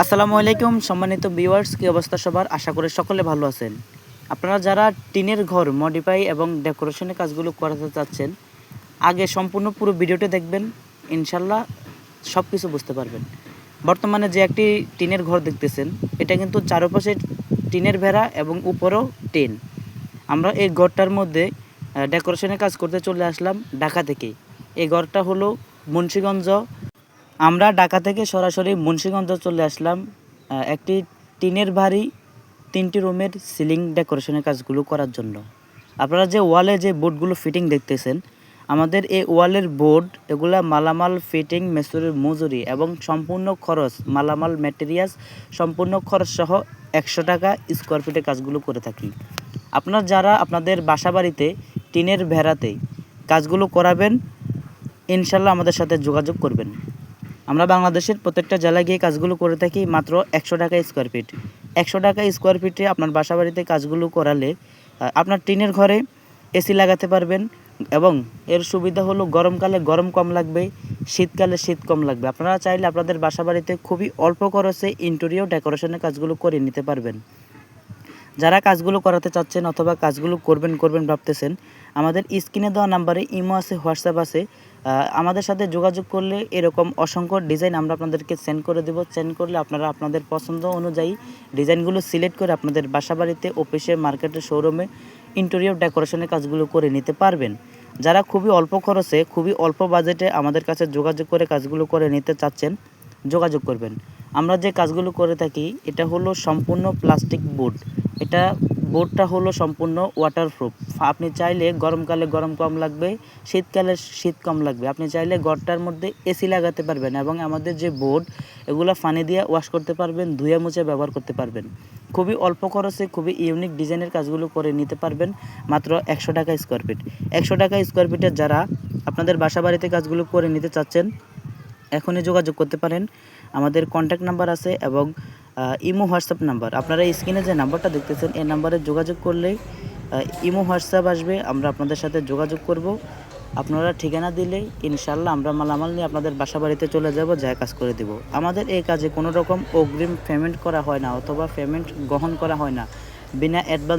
আসসালামু আলাইকুম সম্মানিত ভিউয়ার্স, কি অবস্থা সবার? আশা করি সকলে ভালো আছেন। আপনারা যারা টিনের ঘর মডিফাই এবং ডেকোরেশনের কাজগুলো করাতে চাচ্ছেন, আগে সম্পূর্ণ পুরো ভিডিওটা দেখবেন, ইনশাল্লাহ সব কিছু বুঝতে পারবেন। বর্তমানে যে একটি টিনের ঘর দেখতেছেন, এটা কিন্তু চারপাশে টিনের বেড়া এবং উপরেও টিন। আমরা এই ঘরটার মধ্যে ডেকোরেশনের কাজ করতে চলে আসলাম ঢাকা থেকে। এই ঘরটা হলো মুন্সিগঞ্জ। আমরা ঢাকা থেকে সরাসরি মুন্সিগঞ্জ চলে আসলাম একটি টিনের বাড়ি 3টি রুমের সিলিং ডেকোরেশনের কাজগুলো করার জন্য। আপনারা যে ওয়ালে যে বোর্ডগুলো ফিটিং দেখতেছেন, আমাদের এই ওয়ালের বোর্ড এগুলা মালামাল ফিটিং মেসুরির মজুরি এবং সম্পূর্ণ খরচ মালামাল ম্যাটেরিয়ালস সম্পূর্ণ খরচ সহ 100 টাকা স্কোয়ার ফিটের কাজগুলো করে থাকি। আপনার যারা আপনাদের বাসা বাড়িতে টিনের ভেড়াতে কাজগুলো করাবেন, ইনশাল্লাহ আমাদের সাথে যোগাযোগ করবেন। আমরা বাংলাদেশের প্রত্যেকটা জেলায় গিয়ে কাজগুলো করে থাকি মাত্র 100 টাকা স্কোয়ার ফিট। 100 টাকা স্কোয়ার ফিটে আপনার বাসা বাড়িতে কাজগুলো করালে আপনার টিনের ঘরে এসি লাগাতে পারবেন এবং এর সুবিধা হলো গরমকালে গরম কম লাগবে, শীতকালে শীত কম লাগবে। আপনারা চাইলে আপনাদের বাসা বাড়িতে খুবই অল্প খরচে ইন্টেরিয়র ডেকোরেশনের কাজগুলো করে নিতে পারবেন। যারা কাজগুলো করাতে চাচ্ছেন অথবা কাজগুলো করবেন ভাবতেছেন, আমাদের স্ক্রিনে দেওয়া নাম্বারে ইমো আছে, হোয়াটসঅ্যাপ আছে। আমাদের সাথে যোগাযোগ করলে এরকম অসংখ্য ডিজাইন আমরা আপনাদেরকে সেন্ড করে দেব। সেন্ড করলে আপনারা আপনাদের পছন্দ অনুযায়ী ডিজাইনগুলো সিলেক্ট করে আপনাদের বাসাবাড়িতে, অফিসে, মার্কেটে, শোরুমে ইন্টেরিয়র ডেকোরেশনের কাজগুলো করে নিতে পারবেন। যারা খুবই অল্প খরচে, খুবই অল্প বাজেটে আমাদের কাছে যোগাযোগ করে কাজগুলো করে নিতে চাচ্ছেন, যোগাযোগ করবেন। আমরা যে কাজগুলো করে থাকি এটা হলো সম্পূর্ণ প্লাস্টিক বোর্ড। এটা বোর্ডটা হলো সম্পূর্ণ ওয়াটারপ্রুফ। আপনি চাইলে গরমকালে গরম কম লাগবে, শীতকালে শীত কম লাগবে। আপনি চাইলে ঘরটার মধ্যে এসি লাগাতে পারবেন এবং আমাদের যে বোর্ড এগুলো পানি দিয়ে ওয়াশ করতে পারবেন, ধুয়ে মুছে ব্যবহার করতে পারবেন। খুবই অল্প খরচে খুবই ইউনিক ডিজাইনের কাজগুলো করে নিতে পারবেন মাত্র 100 টাকা স্কোয়ার ফিট। 100 টাকা স্কোয়ার ফিটের যারা আপনাদের বাসা বাড়িতে কাজগুলো করে নিতে চাচ্ছেন, এখনই যোগাযোগ করতে পারেন। আমাদের কন্ট্যাক্ট নাম্বার আছে এবং ইমো হোয়াটসঅ্যাপ নাম্বার, আপনারা স্ক্রিনে যে নাম্বারটা দেখতেছেন এই নাম্বারে যোগাযোগ করলেই ইমো হোয়াটসঅ্যাপ আসবে, আমরা আপনাদের সাথে যোগাযোগ করব। আপনারা ঠিকানা দিলেই ইনশাল্লাহ আমরা মালামাল নিয়ে আপনাদের বাসা বাড়িতে চলে যাব, যা কাজ করে দেব। আমাদের এই কাজে কোনো রকম অগ্রিম পেমেন্ট করা হয় না অথবা পেমেন্ট গ্রহণ করা হয় না। বিনা অ্যাডভান্স